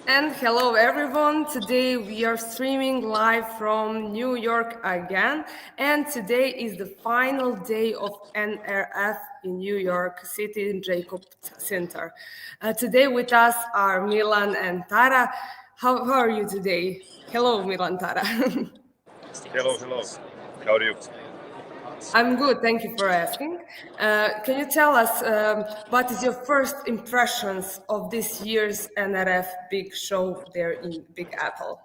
And hello everyone, today we are streaming live from New York again, and today is the final day of NRF in New York City in Jacob Center. Today with us are Milan and Tara. How are you today? Hello Milan, Tara. Hello. How are you? I'm good, thank you for asking. Can you tell us what is your first impressions of this year's NRF big show there in Big Apple?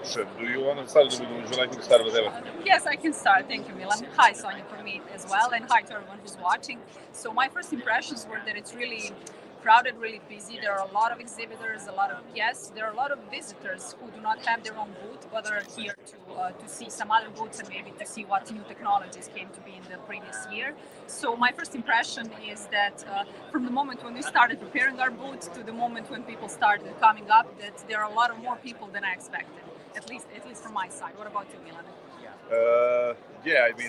Sure. Do you want to start? Would you like me to start, whatever? Yes, I can start. Thank you, Milan. Hi, Sonia, for me as well, and hi to everyone who's watching. So my first impressions were that it's really crowded, really busy. There are a lot of exhibitors, a lot of guests. There are a lot of visitors who do not have their own booth, but are here to see some other booths and maybe to see what new technologies came to be in the previous year. So my first impression is that from the moment when we started preparing our booth to the moment when people started coming up, that there are a lot of more people than I expected. At least from my side. What about you, Milan?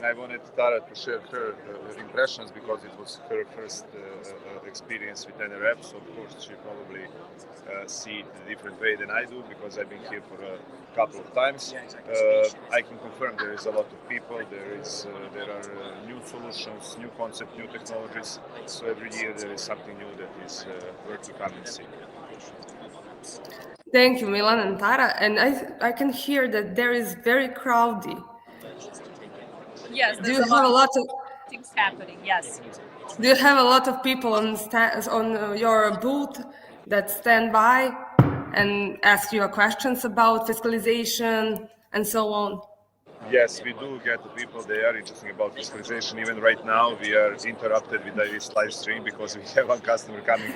I wanted Tara to share her impressions because it was her first experience with NRF. So of course she probably see it a different way than I do because I've been here for a couple of times. I can confirm there is a lot of people. There are new solutions, new concepts, new technologies. So every year there is something new that is worth to come and see. Thank you, Milan and Tara. And I can hear that there is very crowded. Yes, Do you have a lot of things happening. Yes. Do you have a lot of people on your booth that stand by and ask you questions about fiscalization and so on? Yes, we do get the people. They are interested about fiscalization. Even right now, we are interrupted with this live stream because we have one customer coming.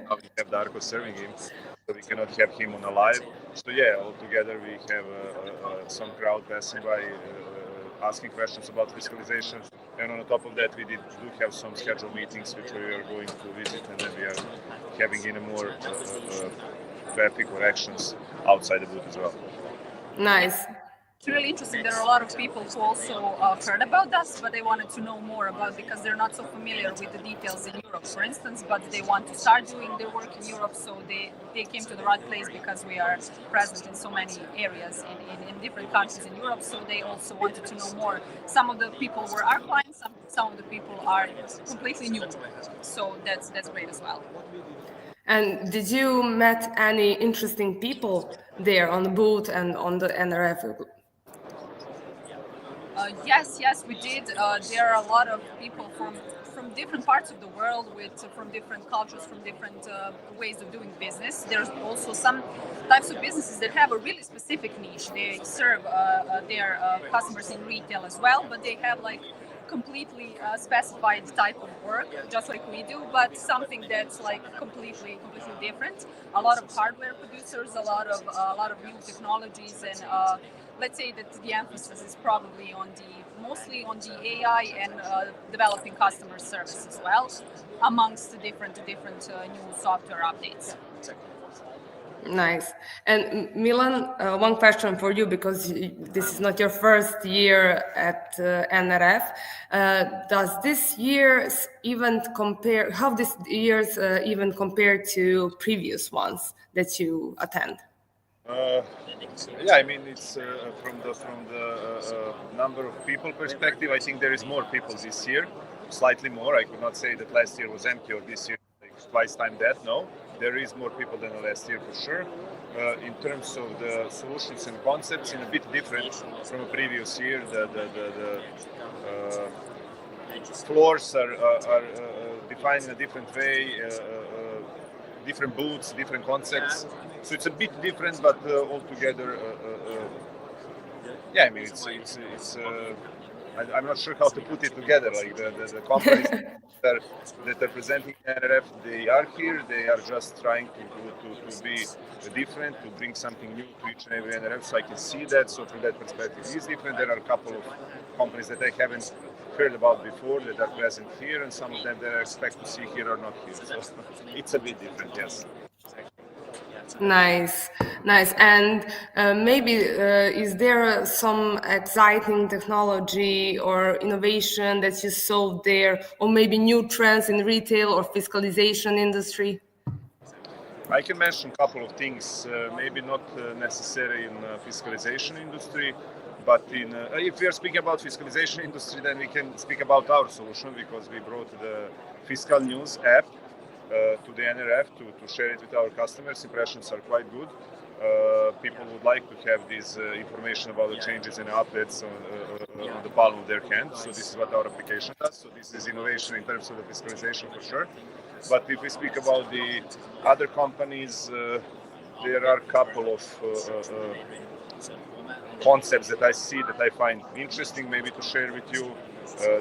Now we have Darko serving him, so we cannot have him on a live. So yeah, altogether we have some crowd passing by, asking questions about fiscalization. And on top of that, we do have some scheduled meetings which we are going to visit, and then we are having in a more traffic or actions outside the booth as well. Nice. It's really interesting. There are a lot of people who also heard about us, but they wanted to know more about because they're not so familiar with the details in Europe, for instance, but they want to start doing their work in Europe, so they came to the right place because we are present in so many areas in different countries in Europe, so they also wanted to know more. Some of the people were our clients, some of the people are completely new, so that's great as well. And did you met any interesting people there on the booth and on the NRF? Yes, we did. There are a lot of people from different parts of the world, from different cultures, from different ways of doing business. There's also some types of businesses that have a really specific niche. They serve their customers in retail as well, but they have like completely specified type of work, just like we do, but something that's like completely different. A lot of hardware producers, a lot of new technologies, and let's say that the emphasis is probably mostly on the AI and developing customer service as well, amongst the different new software updates. Nice. And Milan, one question for you, because this is not your first year at NRF. Does this year's event compare? How this year's event compare to previous ones that you attend? It's from the number of people perspective. I think there is more people this year, slightly more. I could not say that last year was empty or this year twice time that. No, there is more people than last year for sure. In terms of the solutions and concepts, in a bit different from a previous year. The floors are defined in a different way. Different booths, different concepts. So it's a bit different, but altogether, it's. I'm not sure how to put it together. Like the companies that are presenting NRF, they are here. They are just trying to be different, to bring something new to each and every NRF. So I can see that. So from that perspective, it is different. There are a couple of companies that I haven't heard about before that are present here, and some of them that I expect to see here are not here. So it's a bit different, yes. Nice. And maybe is there some exciting technology or innovation that you saw there, or maybe new trends in retail or fiscalization industry? I can mention a couple of things, maybe not necessary in fiscalization industry, but in if we are speaking about fiscalization industry, then we can speak about our solution because we brought the Fiscal News app to the NRF to share it with our customers. Impressions are quite good. People would like to have this information about the changes and updates on the palm of their hand. So this is what our application does. So this is innovation in terms of the fiscalization for sure. But if we speak about the other companies, there are a couple of concepts that I see that I find interesting maybe to share with you.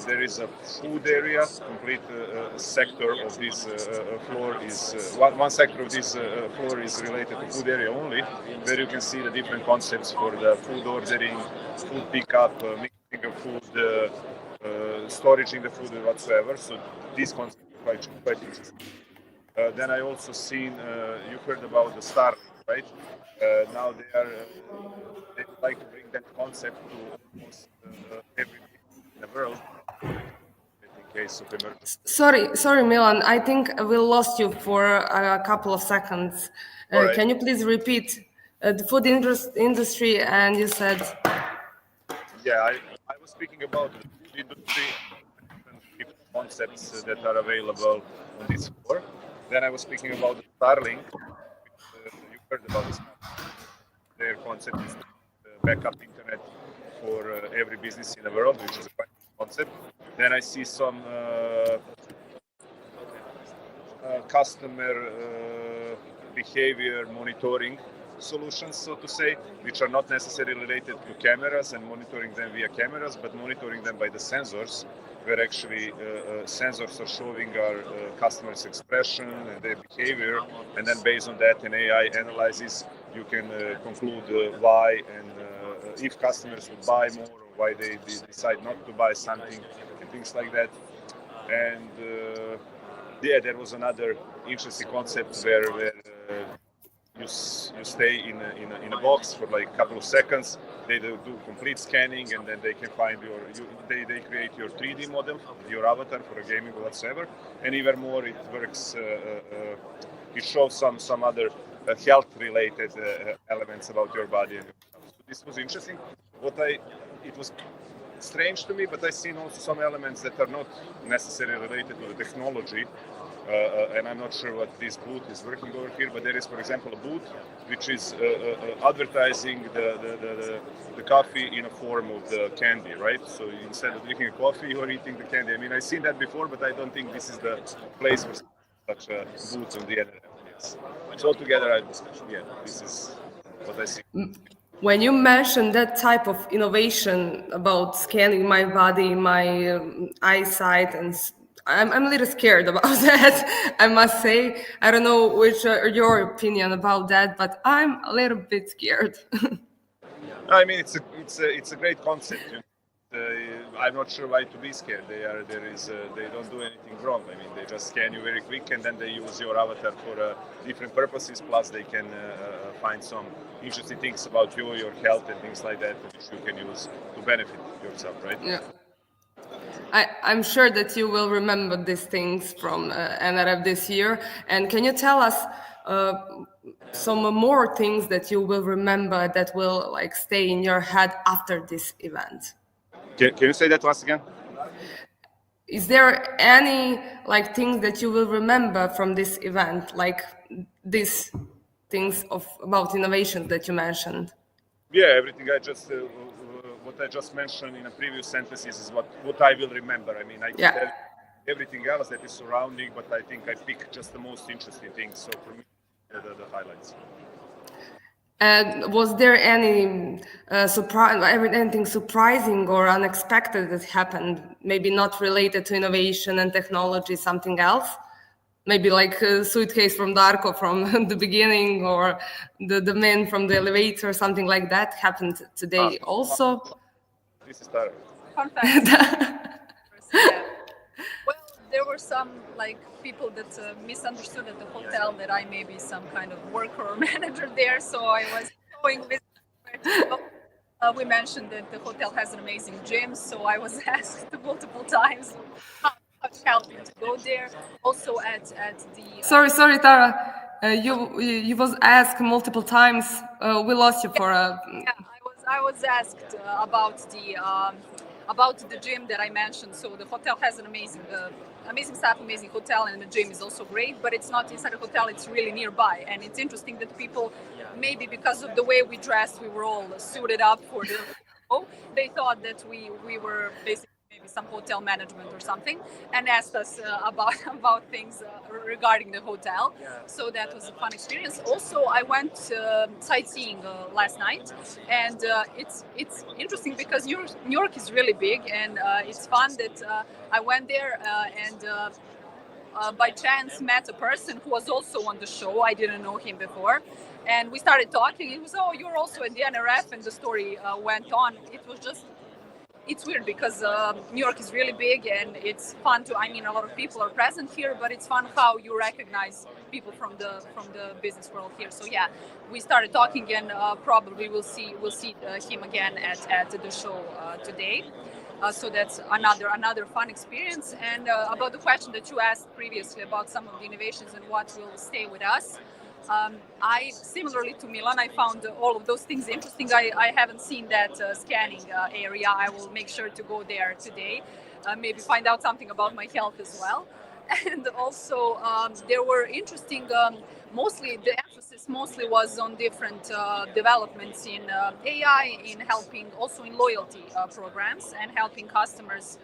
There is a food area, complete sector of this floor is one sector of this floor is related to food area only, where you can see the different concepts for the food ordering, food pickup, mixing of food, storaging the food, and whatsoever. So these concepts are quite interesting. Then I also seen you heard about the Starlink, right? Now they would like to bring that concept to almost every in the world in case of emergency. Sorry, Milan. I think we lost you for a couple of seconds. All right. Can you please repeat the food industry? And you said, Yeah, I was speaking about the food industry and different concepts that are available on this floor. Then I was speaking about the Starlink. You heard about this. Their concept is backup internet for every business in the world, which is a quite good concept. Then I see some customer behavior monitoring solutions, so to say, which are not necessarily related to cameras and monitoring them via cameras, but monitoring them by the sensors, where actually sensors are showing our customers' expression and their behavior, and then based on that, an AI analyzes. You can conclude why and if customers would buy more or why they decide not to buy something and things like that. And yeah, there was another interesting concept where you stay in a box for like a couple of seconds. They do complete scanning, and then they can find they create your 3D model, your avatar for a gaming or whatsoever. And even more, it works. It shows some other health-related elements about your body and yourself. So this was interesting. It was strange to me, but I've seen also some elements that are not necessarily related to the technology. And I'm not sure what this booth is working over here, but there is, for example, a booth which is advertising the coffee in a form of the candy, right? So instead of drinking coffee, you're eating the candy. I mean, I've seen that before, but I don't think this is the place for such a booth on the NRF. Yes. So altogether, this is what I see. when you mentioned that type of innovation about scanning my body, my eyesight, and I'm a little scared about that, I must say. I don't know which your opinion about that, but I'm a little bit scared. I mean, it's a great concept. You know? I'm not sure why to be scared. They don't do anything wrong. I mean, they just scan you very quick, and then they use your avatar for different purposes. Plus, they can find some interesting things about you, your health, and things like that, which you can use to benefit yourself, right? Yeah. I'm sure that you will remember these things from NRF this year. And can you tell us some more things that you will remember that will like stay in your head after this event? Can you say that once again? Is there any like things that you will remember from this event, like these things about innovations that you mentioned? Yeah, everything what I just mentioned in a previous sentences is what I will remember. I mean, I can tell everything else that is surrounding, but I think I picked just the most interesting things. So for me, the highlights. And was there any anything surprising or unexpected that happened? Maybe not related to innovation and technology, something else? Maybe like a suitcase from Darko from the beginning, or the man from the elevator, something like that happened today also. This is Darko. Fun fact. Well, there were some like people that misunderstood at the hotel that I may be some kind of worker or manager there, so I was showing this. We mentioned that the hotel has an amazing gym, so I was asked multiple times how to help me to go there. Also at the Sorry, Tara. You was asked multiple times. We lost you for a. Yeah, I was asked about the gym that I mentioned. So the hotel has an amazing staff, amazing hotel, and the gym is also great. But it's not inside a hotel; it's really nearby. And it's interesting that people, maybe because of the way we dressed, we were all suited up for the show. They thought that we were basically maybe some hotel management or something, and asked us about things regarding the hotel. So that was a fun experience. Also, I went sightseeing last night, and it's interesting because New York is really big, and it's fun that I went there and. By chance met a person who was also on the show. I didn't know him before, and we started talking. It was, oh, you're also at the NRF, and the story went on. It was just, it's weird because New York is really big and it's fun to. I mean, a lot of people are present here, but it's fun how you recognize people from the business world here. So yeah, we started talking, and probably we'll see him again at the show today. So that's another fun experience. And about the question that you asked previously about some of the innovations and what will stay with us. I, similarly to Milan, I found all of those things interesting. I haven't seen that scanning area. I will make sure to go there today, maybe find out something about my health as well. And also, there were interesting, mostly the emphasis mostly was on different developments in AI, in helping also in loyalty programs and helping customers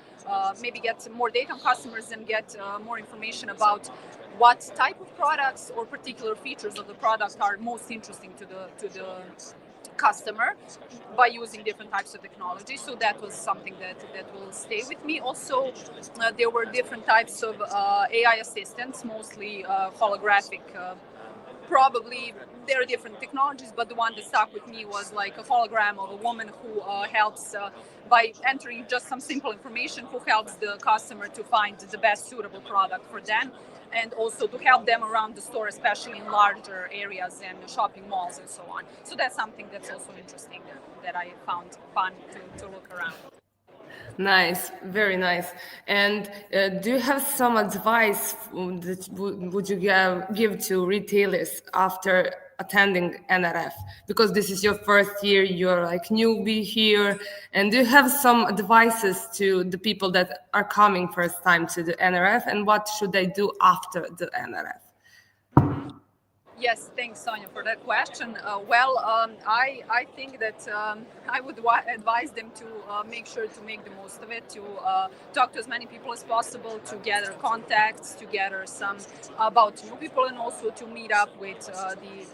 maybe get more data on customers and get more information about what type of products or particular features of the product are most interesting to the customer by using different types of technology. So that was something that will stay with me. Also, there were different types of AI assistants, mostly holographic. Probably there are different technologies, but the one that stuck with me was like a hologram of a woman who helps by entering just some simple information, who helps the customer to find the best suitable product for them, and also to help them around the store, especially in larger areas and shopping malls and so on. So that's something that's also interesting that I found fun to look around. Nice, very nice. And do you have some advice that would you give to retailers after attending NRF? Because this is your first year, you're like newbie here. And do you have some advices to the people that are coming first time to the NRF, and what should they do after the NRF? Yes, thanks, Sonia, for that question. I think that I would advise them to make sure to make the most of it, to talk to as many people as possible, to gather contacts, to gather some about new people, and also to meet up with the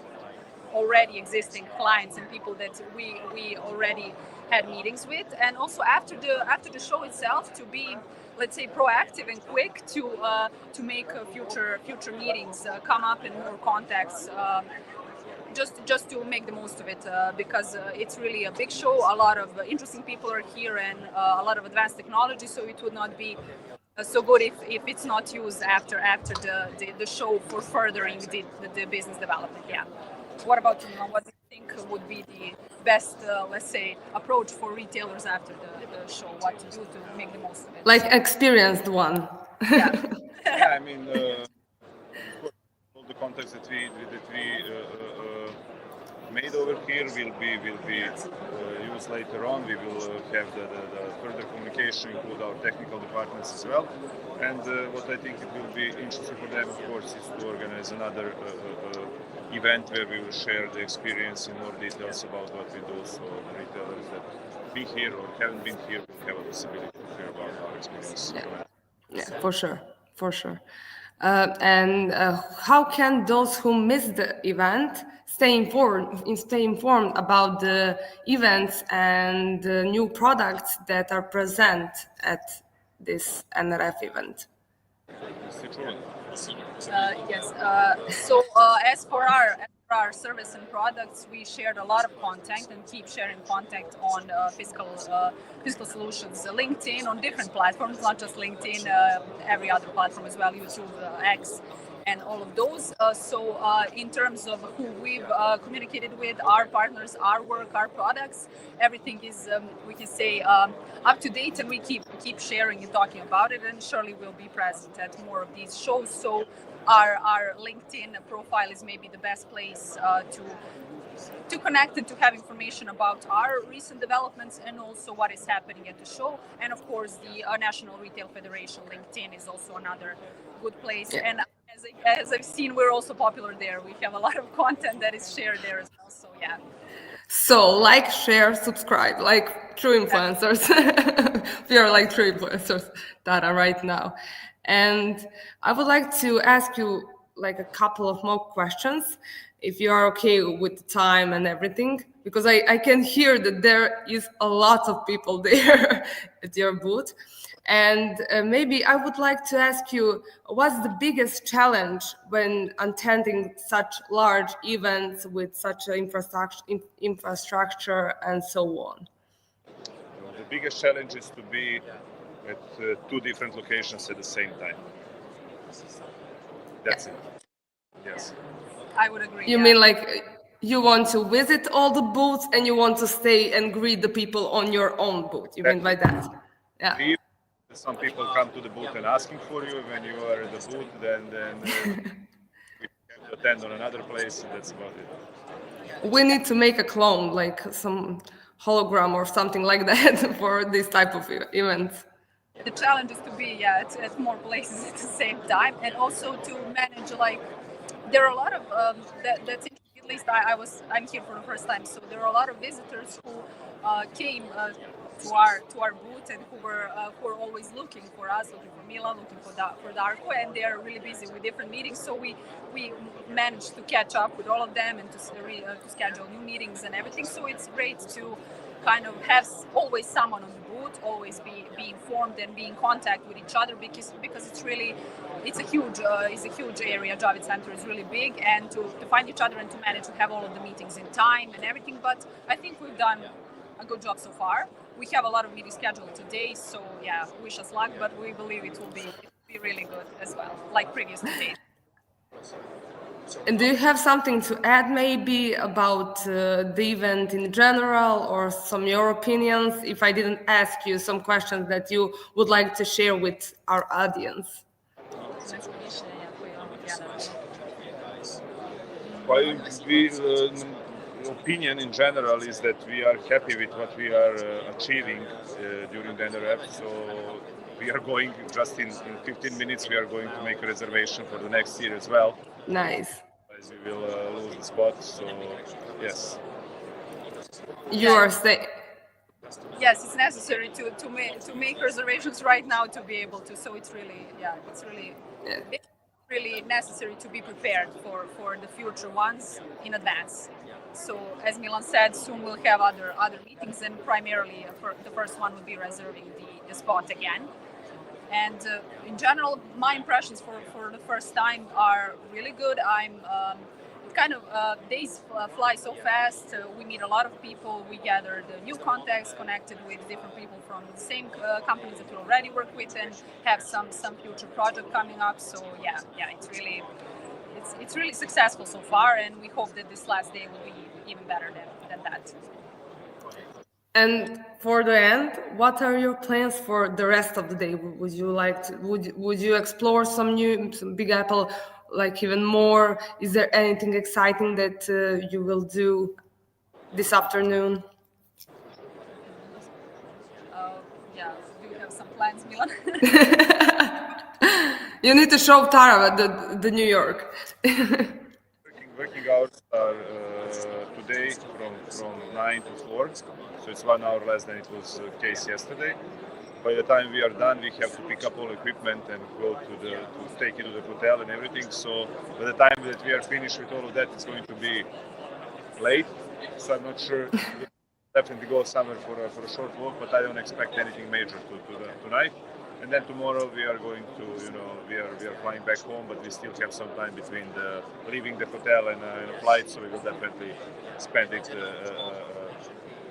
already existing clients and people that we already had meetings with, and also after the show itself to be, let's say, proactive and quick to make future meetings come up and more contacts. Just to make the most of it, because it's really a big show. A lot of interesting people are here, and a lot of advanced technology. So it would not be so good if it's not used after the show for furthering the business development. Yeah. What about you? What do you think would be the best, let's say, approach for retailers after the show? What to do to make the most of it? Like experienced one. Yeah. Yeah, I mean, all the contacts that we made over here will be used later on. We will have the further communication, include our technical departments as well. And what I think it will be interesting for them, of course, is to organize another event where we will share the experience in more details about what we do. So retailers that be here or haven't been here will have a possibility to hear about our experience. Yeah, for sure. And how can those who miss the event stay informed about the events and the new products that are present at this NRF event? Yes. So as for our service and products, we shared a lot of content and keep sharing content on Fiscal Solutions, LinkedIn, on different platforms, not just LinkedIn, every other platform as well, YouTube, X, and all of those. So in terms of who we've communicated with, our partners, our work, our products, everything is, we can say, up to date, and we keep sharing and talking about it, and surely we'll be present at more of these shows. So our LinkedIn profile is maybe the best place to connect and to have information about our recent developments and also what is happening at the show. And of course, the National Retail Federation LinkedIn is also another good place. Yeah. And as I've seen, we're also popular there. We have a lot of content that is shared there as well. So yeah. So like, share, subscribe, like true influencers. We are like true influencers that are right now. And I would like to ask you like a couple of more questions, if you are okay with the time and everything, because I can hear that there is a lot of people there at your booth. And maybe I would like to ask you, what's the biggest challenge when attending such large events with such an infrastructure and so on? The biggest challenge is to be at two different locations at the same time. That's it. Yes. I would agree. You mean like you want to visit all the booths and you want to stay and greet the people on your own booth? You mean by that? Yeah. If some people come to the booth and asking for you when you are at the booth, then you have to attend on another place, and that's about it. We need to make a clone, like some hologram or something like that for this type of events. The challenge is to be at more places at the same time, and also to manage, like, there are a lot of that's at least I'm here for the first time, so there are a lot of visitors who came to our booth and who were always looking for us, looking for Milan, looking for Darko, and they are really busy with different meetings. So we managed to catch up with all of them and to schedule new meetings and everything. So it's great to kind of have always someone on the booth, always be informed and be in contact with each other, because it's a huge area. Javits Center is really big, and to find each other and to manage to have all of the meetings in time and everything. But I think we've done a good job so far. We have a lot of meetings scheduled today, so yeah, wish us luck, but we believe it will be really good as well, like previous days. And do you have something to add maybe about the event in general, or some your opinions, if I didn't ask you some questions that you would like to share with our audience? Opinion in general is that we are happy with what we are achieving during the NRF. So we are going just in 15 minutes. We are going to make a reservation for the next year as well. Nice. Otherwise we will lose the spot. So yes. You are saying. Yes, it's necessary to make reservations right now to be able to. So it's really necessary to be prepared for the future ones in advance. So as Milan said, soon we'll have other meetings, and primarily the first one would be reserving the spot again. And in general, my impressions for the first time are really good. Days fly so fast. We meet a lot of people. We gather the new contacts, connected with different people from the same companies that we already work with, and have some future project coming up. So it's really successful so far, and we hope that this last day will be even better than that. And for the end, what are your plans for the rest of the day? Would you like to? Would you explore some Big Apple, like even more? Is there anything exciting that you will do this afternoon? Do you have some plans, Milan? You need to show Tara the New York. Working hours are today from 9 to 4, so it's 1 hour less than it was the case yesterday. By the time we are done, we have to pick up all equipment and go to take it to the hotel and everything. So by the time that we are finished with all of that, it's going to be late. So I'm not sure. We'll definitely go somewhere for a short walk, but I don't expect anything major tonight. And then tomorrow we are going to, we are flying back home, but we still have some time between leaving the hotel and a flight, so we will definitely spend it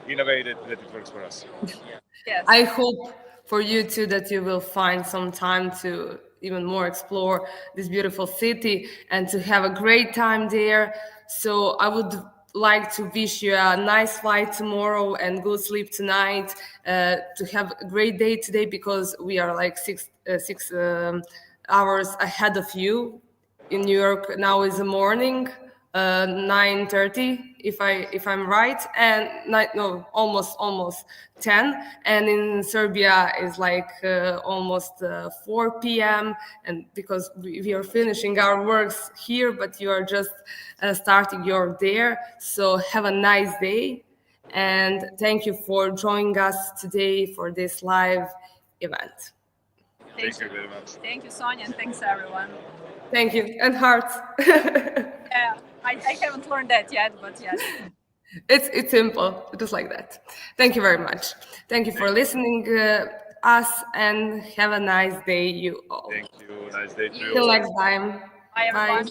in a way that it works for us. Yes. I hope for you too that you will find some time to even more explore this beautiful city and to have a great time there. So I would like to wish you a nice flight tomorrow and good sleep tonight, to have a great day today, because we are like six hours ahead of you in New York now is the morning, 9:30, if I'm right, and no, almost 10, and in Serbia is like almost 4 p.m. And because we are finishing our works here, but you are just starting your day. So have a nice day, and thank you for joining us today for this live event. Thank you very much. Thank you, Sonia, and thanks everyone. Thank you, and hearts. Yeah, I haven't learned that yet, but yes. It's simple, just like that. Thank you very much. Thank you for listening us, and have a nice day, you all. Thank you. Nice day to you. Till next time. Bye, everyone. Bye.